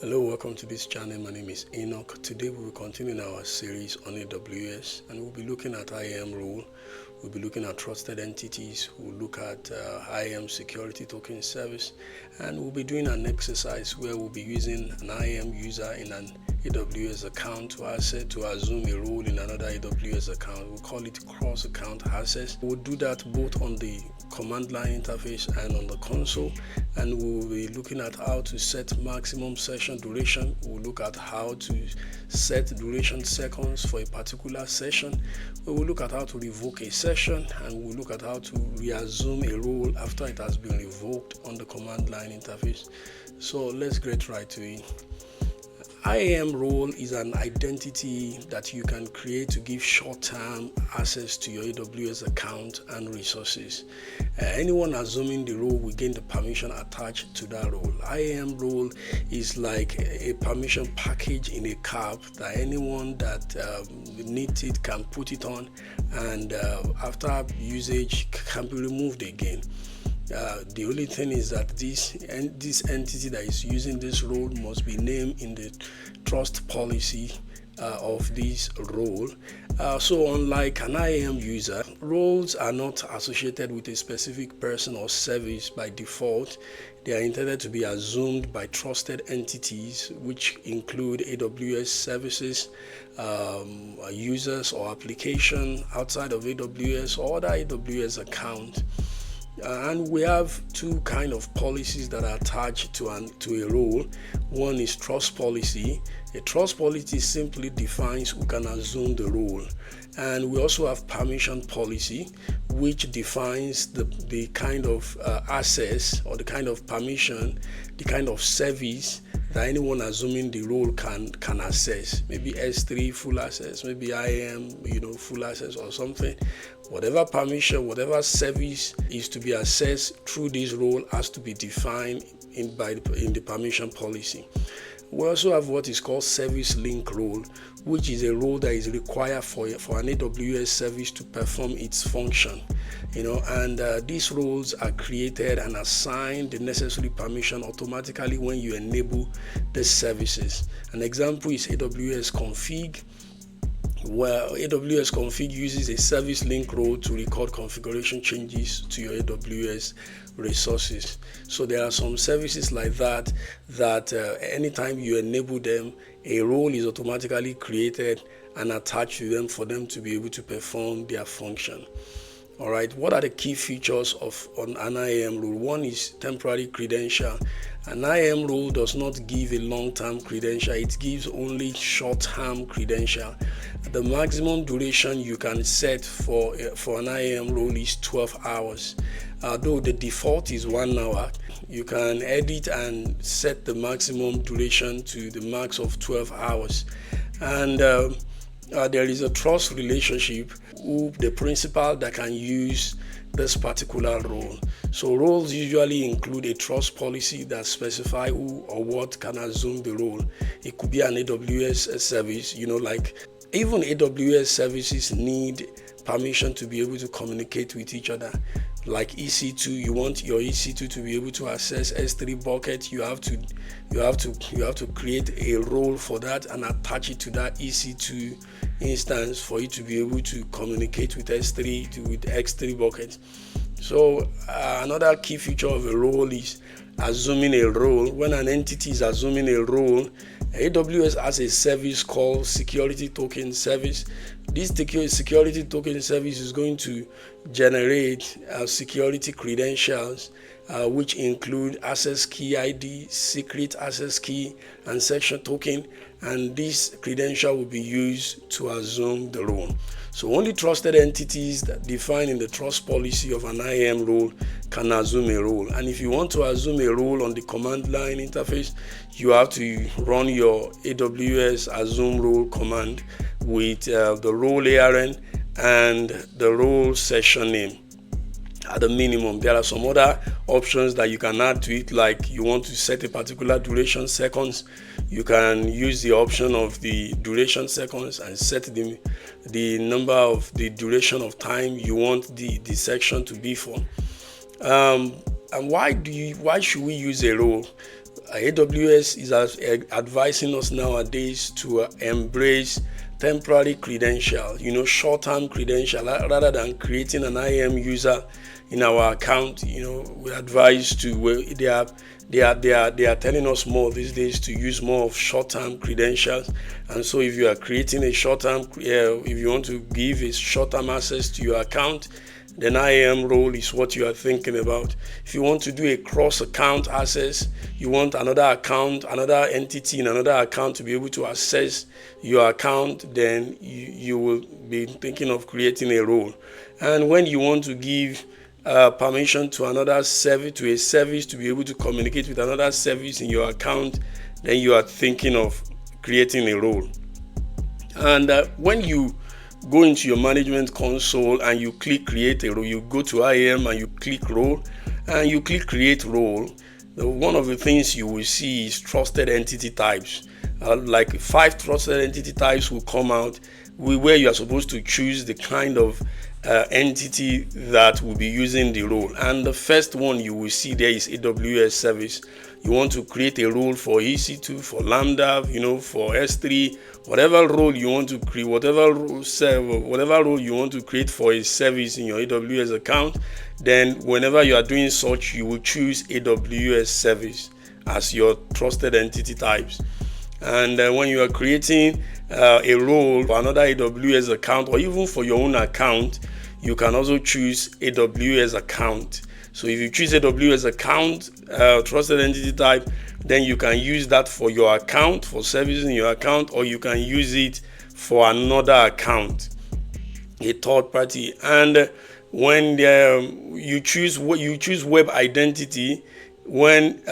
Hello, welcome to this channel. My name is Enoch. Today we will continue our series on AWS and we'll be looking at IAM Role. We'll be looking at trusted entities. We'll look at IAM security token service, and we'll be doing an exercise where we'll be using an IAM user in an AWS account to assume a role in another AWS account. We'll call it cross account access. We'll do that both on the command line interface and on the console, and we'll be looking at how to set maximum session duration. We'll look at how to set duration seconds for a particular session. We will look at how to revoke a session, and we'll look at how to reassume a role after it has been revoked on the command line interface. So let's get right to it. IAM role is an identity that you can create to give short-term access to your AWS account and resources. Anyone assuming the role will gain the permission attached to that role. IAM role is like a permission package in a cap that anyone that needs it can put it on, and after usage can be removed again. The only thing is that this entity that is using this role must be named in the trust policy of this role. So unlike an IAM user, roles are not associated with a specific person or service by default. They are intended to be assumed by trusted entities, which include AWS services, users or application outside of AWS or other AWS accounts. And we have two kind of policies that are attached to a role. One is trust policy. A trust policy simply defines who can assume the role. And we also have permission policy, which defines the kind of access or the kind of permission, the kind of service that anyone assuming the role can access. Maybe S3 full access, maybe IAM full access or something. Whatever permission, whatever service is to be accessed through this role has to be defined in the permission policy. We also have what is called service link role, which is a role that is required for an AWS service to perform its function. And these roles are created and assigned the necessary permission automatically when you enable the services. An example is AWS config, where AWS config uses a service link role to record configuration changes to your AWS resources. So there are some services like that anytime you enable them, a role is automatically created and attached to them for them to be able to perform their function. All right, what are the key features of an IAM role? One is temporary credential. An IAM role does not give a long-term credential, it gives only short-term credential. The maximum duration you can set for an IAM role is 12 hours. Though the default is 1 hour, you can edit and set the maximum duration to the max of 12 hours. And there is a trust relationship with the principal that can use this particular role. So roles usually include a trust policy that specifies who or what can assume the role. It could be an AWS service, like even AWS services need permission to be able to communicate with each other. Like EC2, you want your EC2 to be able to access S3 bucket, you have to create a role for that and attach it to that EC2 instance for it to be able to communicate with S3 with X3 bucket. So another key feature of a role is assuming a role. When an entity is assuming a role, AWS has a service called security token service. This security token service is going to generate security credentials, which include access key ID, secret access key, and section token. And this credential will be used to assume the role. So only trusted entities that defined in the trust policy of an IAM role can assume a role. And if you want to assume a role on the command line interface, you have to run your AWS assume role command with the role ARN and the role session name. At the minimum, there are some other options that you can add to it, like you want to set a particular duration seconds, you can use the option of the duration seconds and set the number of the duration of time you want the section to be for. And why should we use a role? AWS is advising us nowadays to embrace temporary credential, short-term credential, rather than creating an IAM user in our account. We advise they are telling us more these days to use more of short-term credentials. And so if you are creating a short-term, if you want to give a short-term access to your account, then IAM role is what you are thinking about. If you want to do a cross-account access, you want another account, another entity in another account to be able to access your account, then you will be thinking of creating a role. And when you want to give permission to another service, to a service to be able to communicate with another service in your account, then you are thinking of creating a role. And when you go into your management console and you click create a role, you go to IAM and you click role and you click create role, one of the things you will see is trusted entity types. Like 5 trusted entity types will come out where you are supposed to choose the kind of entity that will be using the role. And the first one you will see there is AWS service. You want to create a role for EC2, for Lambda, for S3, whatever role you want to create, whatever role you want to create for a service in your AWS account, then whenever you are doing such, you will choose AWS service as your trusted entity types. And when you are creating a role for another AWS account, or even for your own account, you can also choose AWS account. So if you choose AWS account, trusted entity type, then you can use that for your account, for services in your account, or you can use it for another account, a third party. And when you choose web identity, when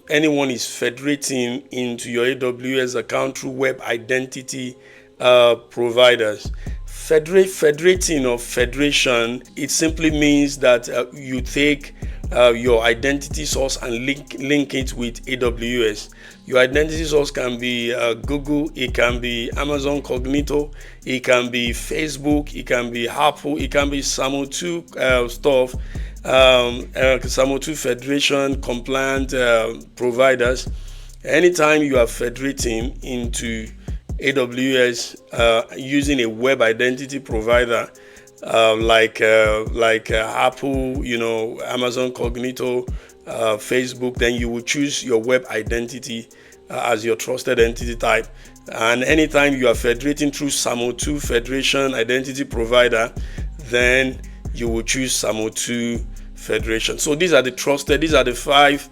anyone is federating into your AWS account through web identity providers. Federating or federation, it simply means that you take your identity source and link it with AWS. Your identity source can be Google, it can be Amazon Cognito, it can be Facebook, it can be Apple, it can be SAMO2 stuff, SAMO2 Federation compliant providers. Anytime you are federating into AWS using a web identity provider like Apple, Amazon Cognito, Facebook, then you will choose your web identity as your trusted entity type. And anytime you are federating through SAMO2 Federation identity provider, then you will choose SAMO2 Federation. So these are the 5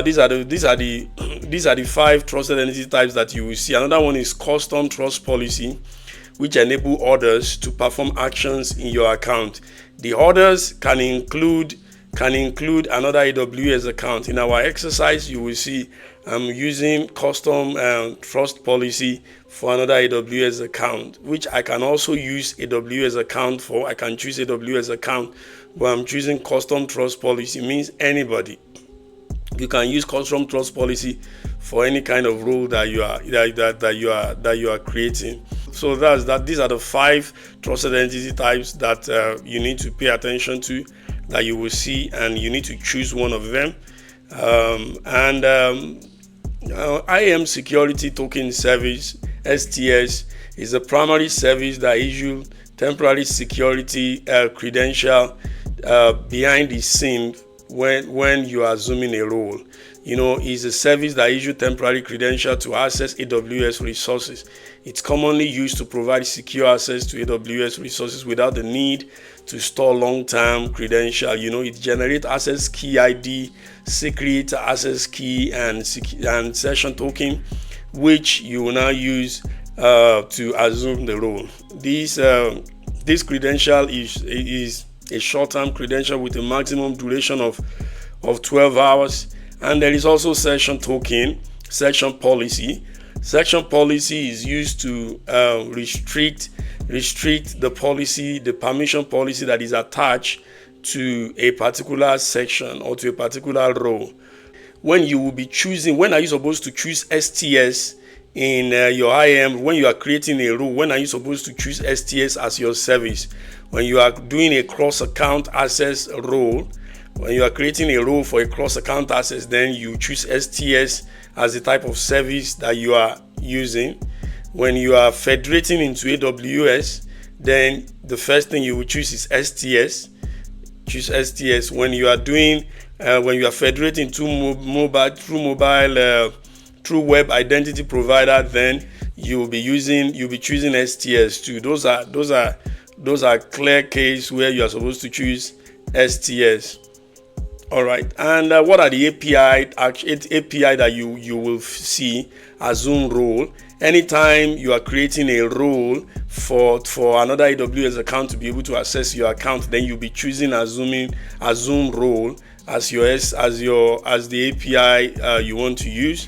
these are the 5 trusted entity types that you will see. Another one is custom trust policy, which enable others to perform actions in your account. The others can include another AWS account. In our exercise, you will see I'm using custom trust policy for another AWS account, which I can also use AWS account for. I can choose AWS account, but I'm choosing custom trust policy. It means anybody. You can use custom trust policy for any kind of role that you are creating. So that's that. These are the 5 trusted entity types that you need to pay attention to, that you will see, and you need to choose one of them. IAM Security Token Service (STS) is a primary service that issues temporary security credential behind the scene when you are assuming a role. Is a service that issues temporary credential to access AWS resources. It's commonly used to provide secure access to AWS resources without the need to store long-term credential. It generates access key ID, secret access key, and session token, which you will now use to assume the role. This credential is a short-term credential with a maximum duration of 12 hours. And there is also session token, session policy. Session policy is used to restrict the policy, the permission policy that is attached to a particular section or to a particular role. When are you supposed to choose STS in your IAM? When you are creating a role, when are you supposed to choose STS as your service? When you are doing a cross-account access role, When you are creating a role for a cross-account access, then you choose STS as the type of service that you are using. When you are federating into AWS, then the first thing you will choose is STS. Choose STS. When you are federating through web identity provider, then you'll be choosing STS too. Those are clear case where you are supposed to choose STS. All right, and what are the API that you will see? Assume role. Anytime you are creating a role for another AWS account to be able to access your account, then you'll be choosing assume role as the API you want to use.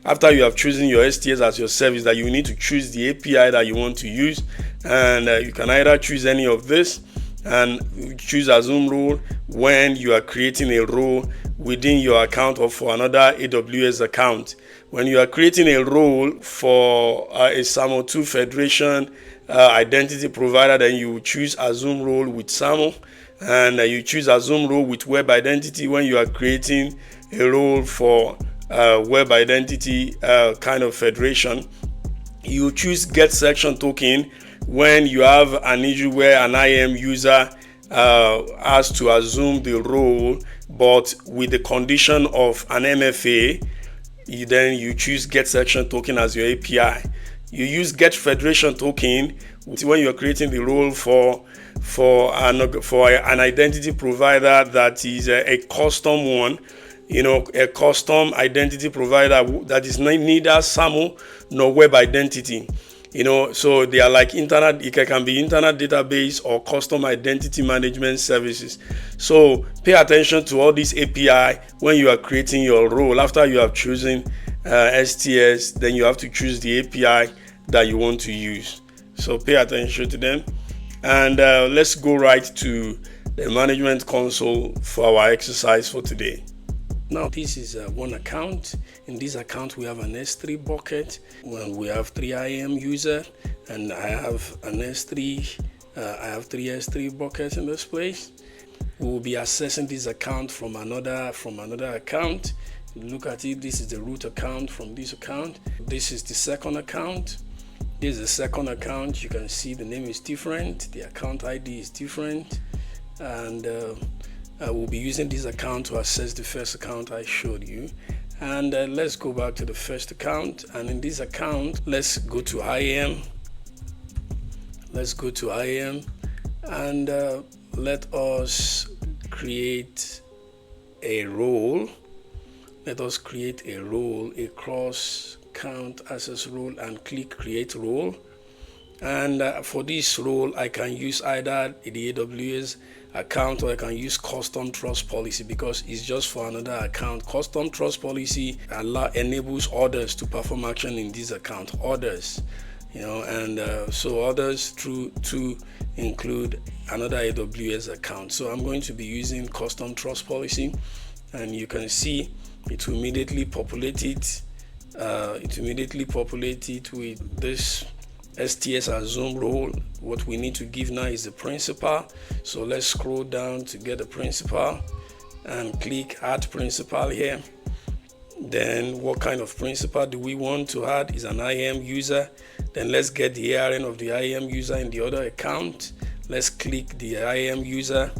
After you have chosen your STS as your service, that you need to choose the API that you want to use, and you can either choose any of this and choose assume role when you are creating a role within your account or for another AWS account. When you are creating a role for a SAML 2 federation identity provider, then you choose assume role with SAML, and you choose assume role with web identity when you are creating a role for web identity kind of federation. You choose get section token when you have an issue where an IAM user has to assume the role, but with the condition of an MFA, then you choose get section token as your API. You use get federation token when you're creating the role for an identity provider that is a custom one. A custom identity provider that is neither SAML nor web identity. So they are like it can be internet database or custom identity management services. So pay attention to all these API when you are creating your role. After you have chosen STS, then you have to choose the API that you want to use. So pay attention to them. And let's go right to the management console for our exercise for today. Now this is one account. In this account we have an S3 bucket. When we have 3 IAM user, and I have an S3. I have 3 S3 buckets in this place. We will be accessing this account from another account. Look at it. This is the root account from this account. This is the second account. This is the second account. You can see the name is different. The account ID is different, and we'll be using this account to access the first account I showed you. And let's go back to the first account, and in this account let's go to IAM. And let us create a role. Let us create a role, a cross count access role, and click create role. And for this role I can use either the AWS account, or I can use custom trust policy because it's just for another account. Custom trust policy enables others to perform action in this account. Others, so others to include another AWS account. So I'm going to be using custom trust policy, and you can see it will immediately populate it. With this STS assume role. What we need to give now is the principal. So let's scroll down to get the principal and click add principal here. Then what kind of principal do we want to add? Is an IAM user. Then let's get the ARN of the IAM user in the other account. Let's click the IAM user,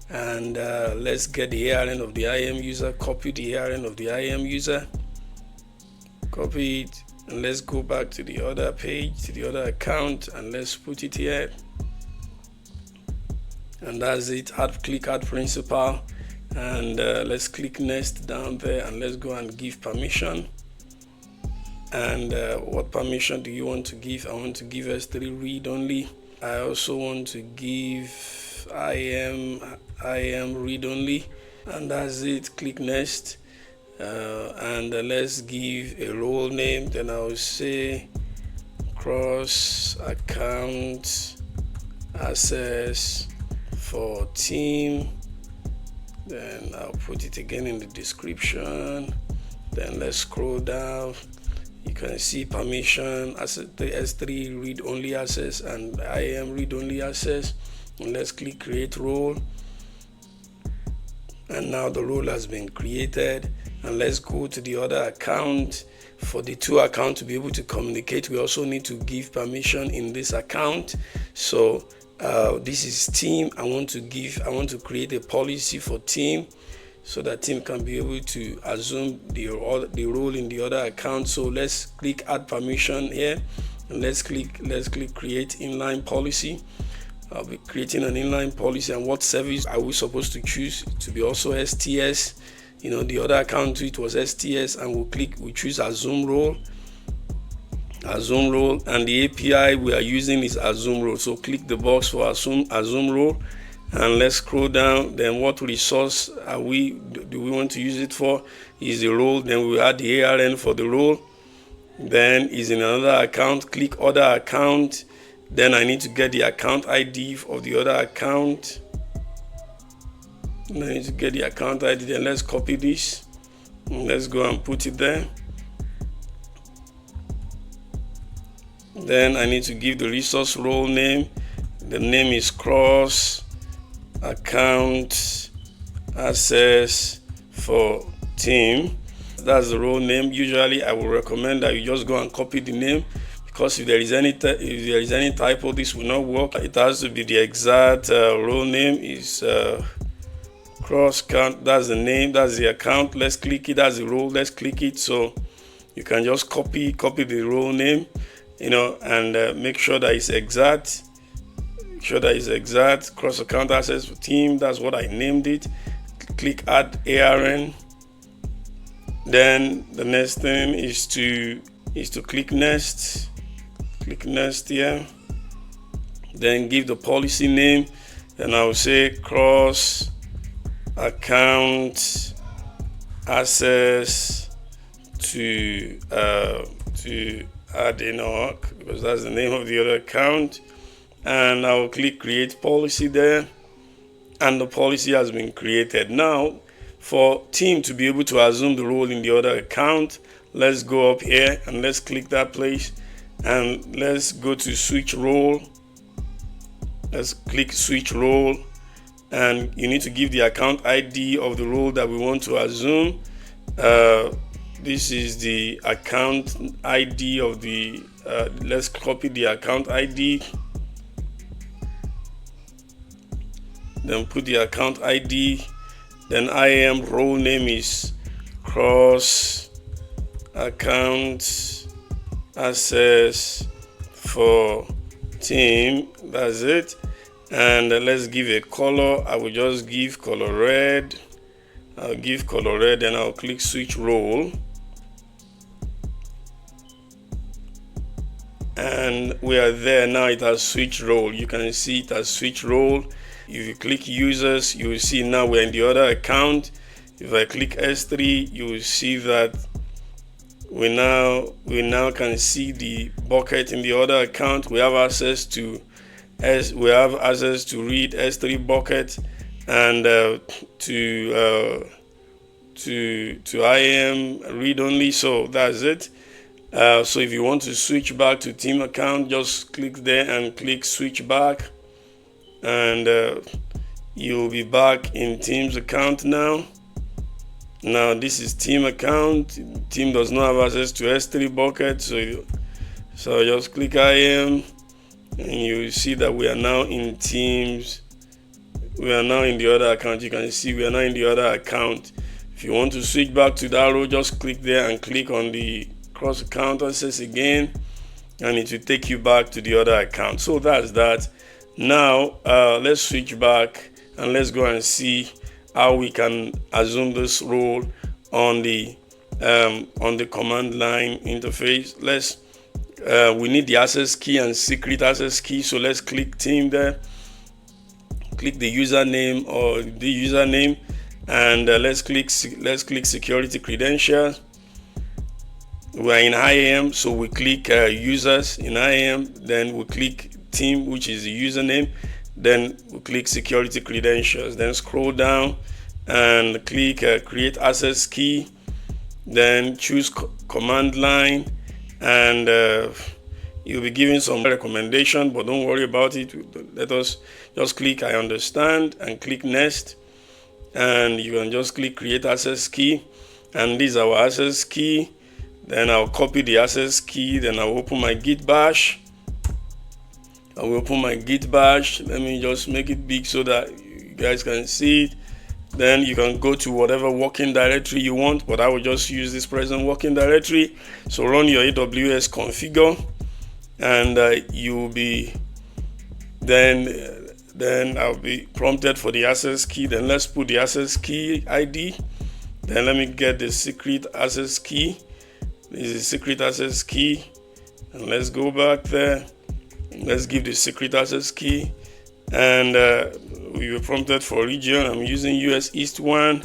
and let's get the ARN of the IAM user. Copy the ARN of the IAM user. Copy it. And let's go back to the other page, to the other account, and let's put it here. And that's it. Click add principal, and let's click next down there, and let's go and give permission. And what permission do you want to give? I want to give S3 read only. I also want to give IAM read only, and that's it. Click next. And let's give a role name. Then I'll say cross account access for team. Then I'll put it again in the description. Then let's scroll down. You can see permission as the S3 read only access and IAM read only access. And let's click create role. and now the role has been created. And let's go to the other account. For the two accounts to be able to communicate, we also need to give permission in this account. So this is team. I want to create a policy for team so that team can be able to assume the role in the other account. So let's click add permission here, and let's click create inline policy. I'll be creating an inline policy, and what service are we supposed to choose to be also STS? The other account, it was STS, and we choose assume role, and the API we are using is assume role. So click the box for assume role, and let's scroll down. Then what resource do we want to use it for? Is the role. Then we add the ARN for the role. Then is in another account. Click other account. Then I need to get the account ID of the other account. I need to get the account ID. Then let's copy this. Let's go and put it there. Then I need to give the resource role name. The name is cross account access for team. That's the role name. Usually I will recommend that you just go and copy the name, because if there is any typo, this will not work. It has to be the exact role name. Is cross count. That's the name. That's the account. Let's click it. That's the role. Let's click it. So you can just copy the role name, and make sure that it's exact. Cross account access for team. That's what I named it. Click add ARN. Then the next thing is to click next. Click next here. Then give the policy name. Then I will say cross account access to add hoc, because that's the name of the other account. And I will click create policy there, and the policy has been created. Now for team to be able to assume the role in the other account, let's go up here and let's click that place, and let's go to switch role. Let's click switch role, and you need to give the account ID of the role that we want to assume. This is the account ID of the let's copy the account ID, then put the account ID. Then IAM role name is cross account access for team. That's it. And let's give a color. I will just give color red. I'll give color red, and I'll click switch role. And we are there now. It has switch role. You can see it has switch role. If you click users, you will see now we're in the other account. If I click S3, you will see that we now can see the bucket in the other account. We have access to read S3 bucket, and to IAM read only. So that's it. So if you want to switch back to team account, just click there and click switch back, and you'll be back in team's account now. Now this is team account. Team does not have access to S3 bucket, so just click IAM, and you see that we are now in teams. We are now in the other account. You can see we are now in the other account. If you want to switch back to that row, just click there and click on the cross account access again, and it will take you back to the other account. So that's that. Now let's switch back and let's go and see how we can assume this role on the command line interface. We need the access key and secret access key. So let's click team there, click the username or the username, and let's click security credentials. We're in IAM, so we click users in IAM, then we click team, which is the username, then we click security credentials, then scroll down and click create access key, then choose command line, and you'll be given some recommendation, but don't worry about it. Let us just click I understand and click next. and you can just click create access key, and this is our access key. Then I'll copy the access key, then I'll open my git bash. I will open my git bash. Let me just make it big so that you guys can see it. Then you can go to whatever working directory you want, but I will just use this present working directory. So run your AWS configure, and you'll be then I'll be prompted for the access key. Then let's put the access key ID. Then let me get the secret access key. This is the secret access key, and let's go back there. Let's give the secret access key, and we were prompted for region. I'm using US East 1.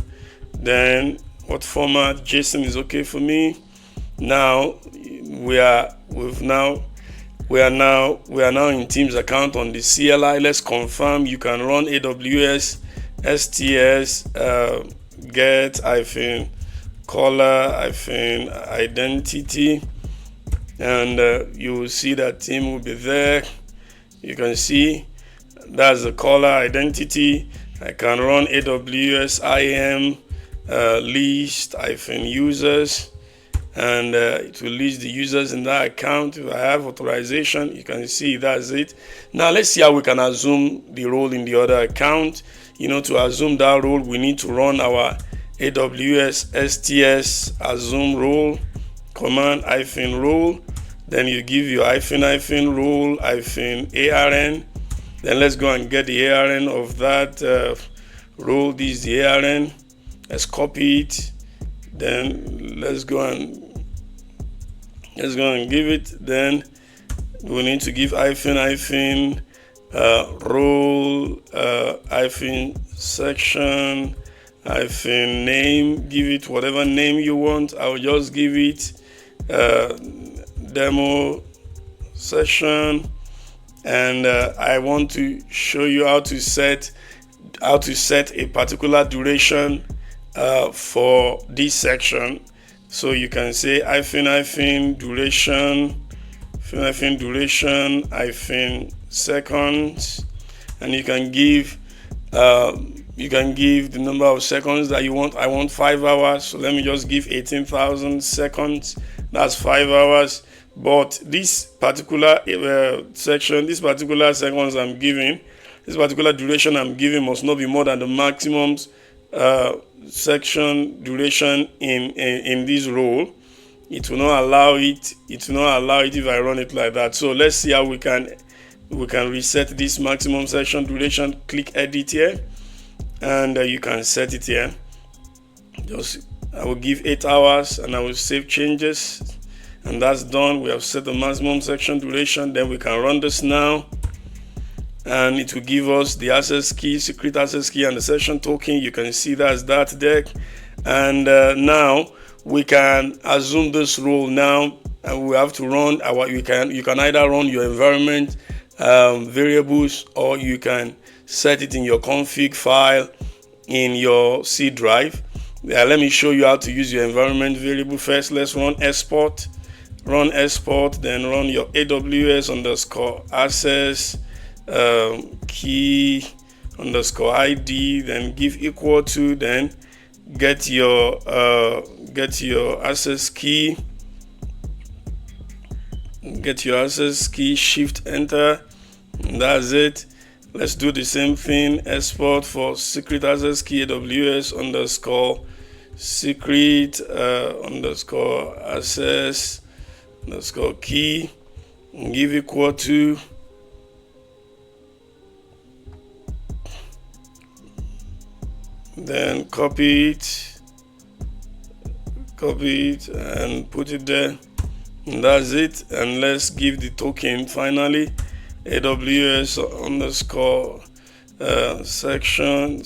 Then what format? JSON is okay for me. Now we are now in Teams account on the CLI. Let's confirm. You can run AWS STS get caller identity, and you will see that team will be there. You can see that's the caller identity. I can run AWS IAM list users, and it will list the users in that account. If I have authorization, you can see that's it. Now let's see how we can assume the role in the other account. To assume that role, we need to run our AWS STS assume role command -role. Then you give your -role ARN. Then let's go and get the ARN of that role. This is the ARN. Let's copy it. Then let's go and give it. Then we need to give role section name. Give it whatever name you want. I'll just give it demo session, and I want to show you how to set a particular duration for this section. So you can say duration seconds, and you can give the number of seconds that you want. I want 5 hours, so let me just give 18,000 seconds. That's 5 hours. But this particular section, this particular seconds I'm giving, this particular duration I'm giving must not be more than the maximum section duration in this role. It will not allow it. It will not allow it if I run it like that. So let's see how we can reset this maximum section duration. Click edit here, and you can set it here. I will give 8 hours, and I will save changes, and that's done. We have set the maximum section duration. Then we can run this now, and it will give us the access key, secret access key, and the session token. You can see that's that deck. And now we can assume this role now, and we have to run our. You can either run your environment variables, or you can set it in your config file in your C drive. Let me show you how to use your environment variable first. Let's run export, then run your AWS _access key _ID, then give equal to, then get your access key, shift enter, and that's it. Let's do the same thing. Export for secret access key AWS _secret access key, and give equal to, then copy it and put it there, and that's it. And let's give the token finally AWS session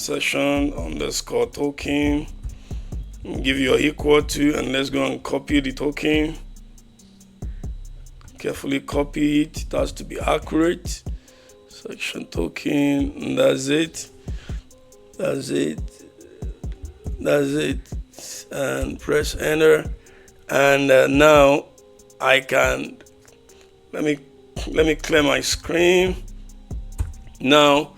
token, give your equal to, and let's go and copy the token. Carefully copy it. It has to be accurate. Section token, and that's it. And press enter. And now I can let me clear my screen. Now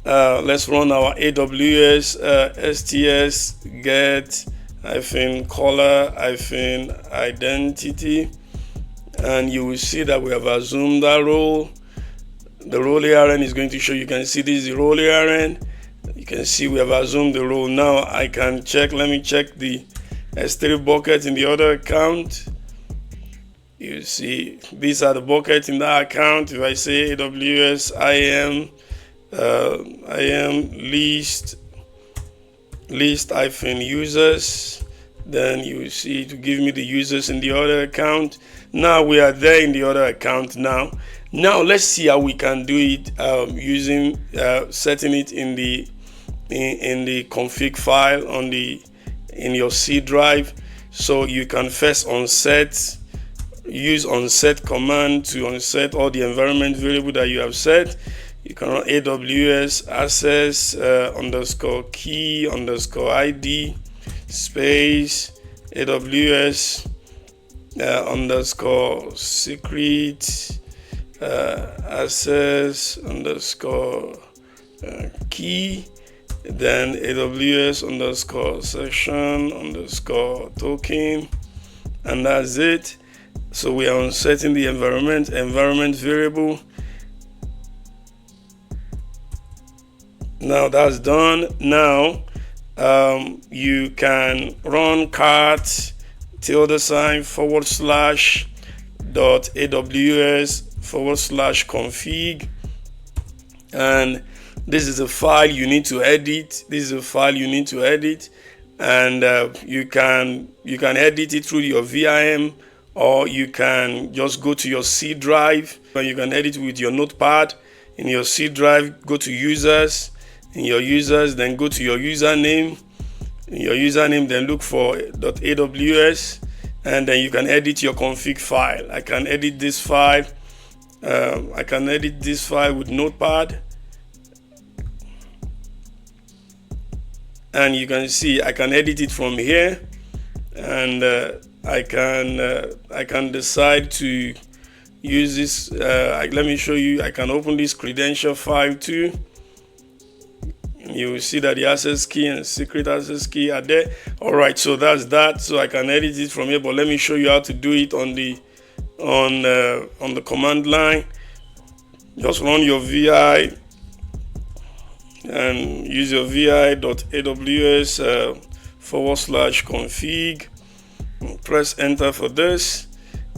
Let's run our AWS STS get -caller -identity, and you will see that we have assumed that role. The role ARN is going to show. You can see this is the role ARN. You can see we have assumed the role. Now I can check. Let me check the S3 bucket in the other account. You see these are the buckets in that account. If I say AWS IAM list-users, then you see to give me the users in the other account. Now we are there in the other account. Now let's see how we can do it using setting it in the config file in your C drive. So you can first use onset command to unset all the environment variable that you have set. You can run AWS access _key _ID space AWS _secret access _key, then AWS _session _token, and that's it. So we are unsetting the environment variable. Now that's done. Now you can run cat /.aws/config, and this is a file you need to edit. And you can edit it through your VIM, or you can just go to your C drive and you can edit with your notepad. In your C drive, go to users. In your users, then go to your username. In your username, then look for .aws, and then you can edit your config file. I can edit this file. With notepad, and you can see I can edit it from here, and I can decide to use this. Let me show you. I can open this credential file too. You will see that the access key and secret access key are there. All right, so that's that. So I can edit it from here, but let me show you how to do it on the command line. Just run your VI and use your vi.aws /config. Press enter for this,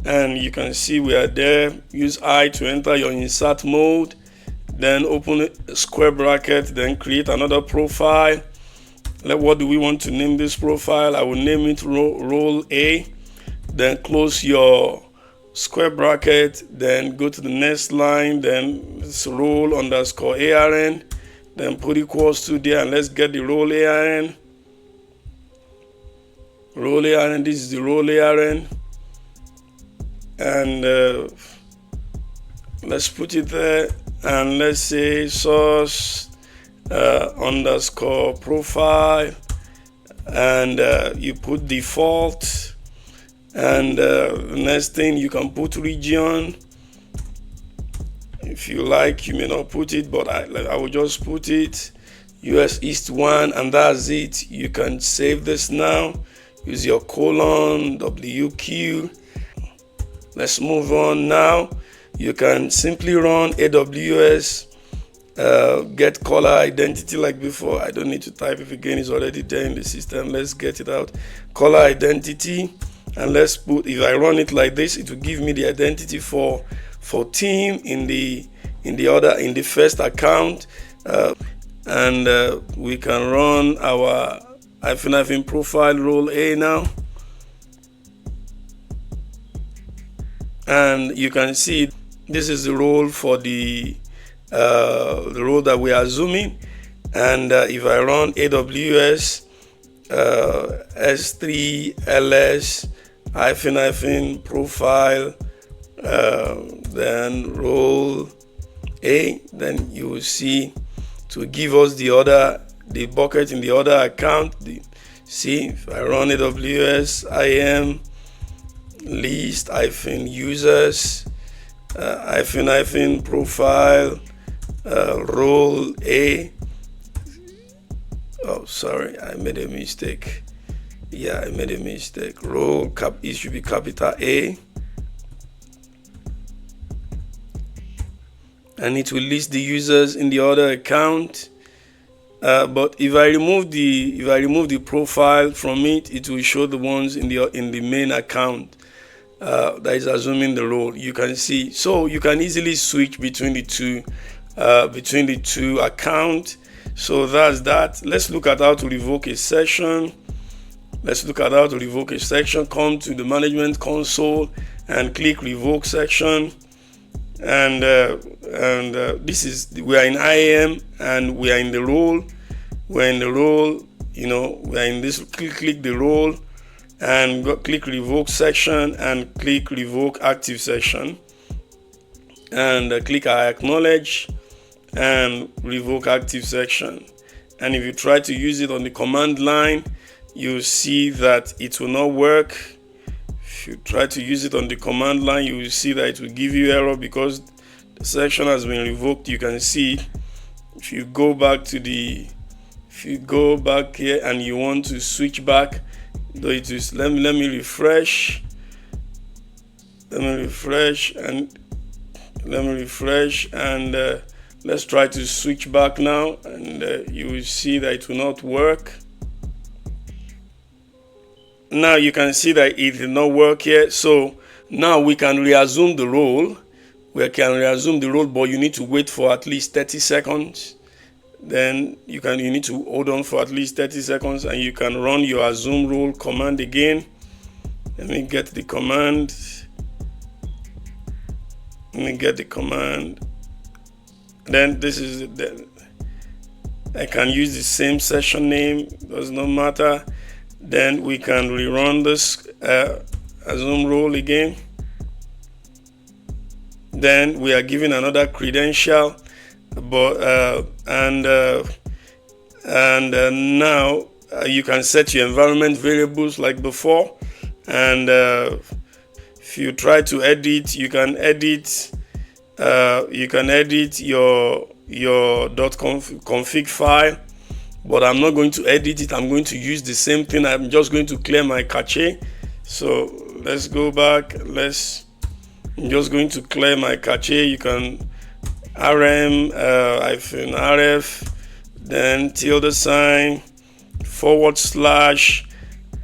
and you can see we are there. Use I to enter your insert mode, then open a square bracket, then create another profile. What do we want to name this profile? I will name it role A. Then close your square bracket, then go to the next line, then it's role _ARN, then put equals to there, and let's get the role ARN. This is the role ARN, and let's put it there, and let's say source _profile, and you put default, and the next thing you can put region. If you like, you may not put it, but I will just put it US East 1, and that's it. You can save this now. Use your colon WQ. Let's move on now. You can simply run AWS get caller identity like before. I don't need to type it again, it's already there in the system. Let's get it out. Caller identity, and let's put, if I run it like this, it will give me the identity for team in the first account, and we can run our -, profile role A now, and you can see this is the role for the role that we are assuming. And if I run AWS S3 ls -profile then role A, then you will see to give us the bucket in the other account. See, if I run AWS IAM list -users -profile role A, Oh, sorry, I made a mistake. Yeah, I made a mistake. Role it should be capital A, and it will list the users in the other account. But if I remove the profile from it, it will show the ones in the main account that is assuming the role. You can see, so you can easily switch between the two accounts. So that's that. Let's look at how to revoke a section. Come to the management console and click revoke section. And we are in IAM and we are in the role. We're in the role, we're in this. Click the role and click revoke section and click revoke active section, and click I acknowledge and revoke active section. And if you try to use it on the command line, you'll see that it will not work. If you try to use it on the command line, you will see that it will give you error because the section has been revoked. You can see if you go back here and you want to switch back, though it is, let me refresh and let's try to switch back now, and you will see that it will not work. Now you can see that it did not work here. So now we can reassume the role. But you need to wait for at least 30 seconds. Then you need to hold on for at least 30 seconds, and you can run your assume role command again. Let me get the command. Then this is I can use the same session name, does not matter. Then we can rerun this assume role again. Then we are given another credential, but now you can set your environment variables like before, and if you try to edit, you can edit your .config file, but I'm not going to edit it. I'm going to use the same thing. I'm just going to clear my cache. So let's go back. I'm just going to clear my cache. You can rm-rf, then tilde /,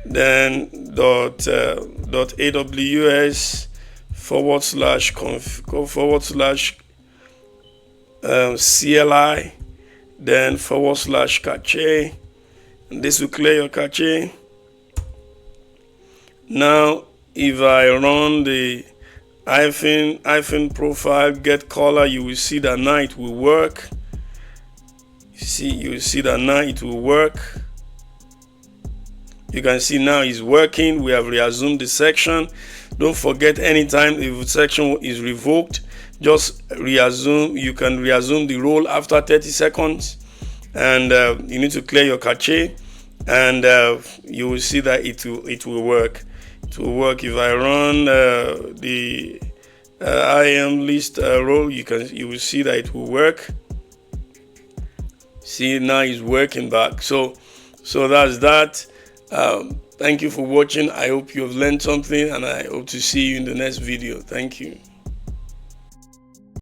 then .aws /CLI, then /cache, and this will clear your cache. Now if I run the hyphen profile get color, you will see that now it will work. You will see that now it will work. You can see now it's working. We have reassumed the section. Don't forget, anytime if the section is revoked, just reassume. You can reassume the role after 30 seconds, and you need to clear your cache, and you will see that it will work. It will work. If I run the IAM list role, you will see that it will work. See, now it's working back. So that's that. Thank you for watching. I hope you have learned something, and I hope to see you in the next video. Thank you.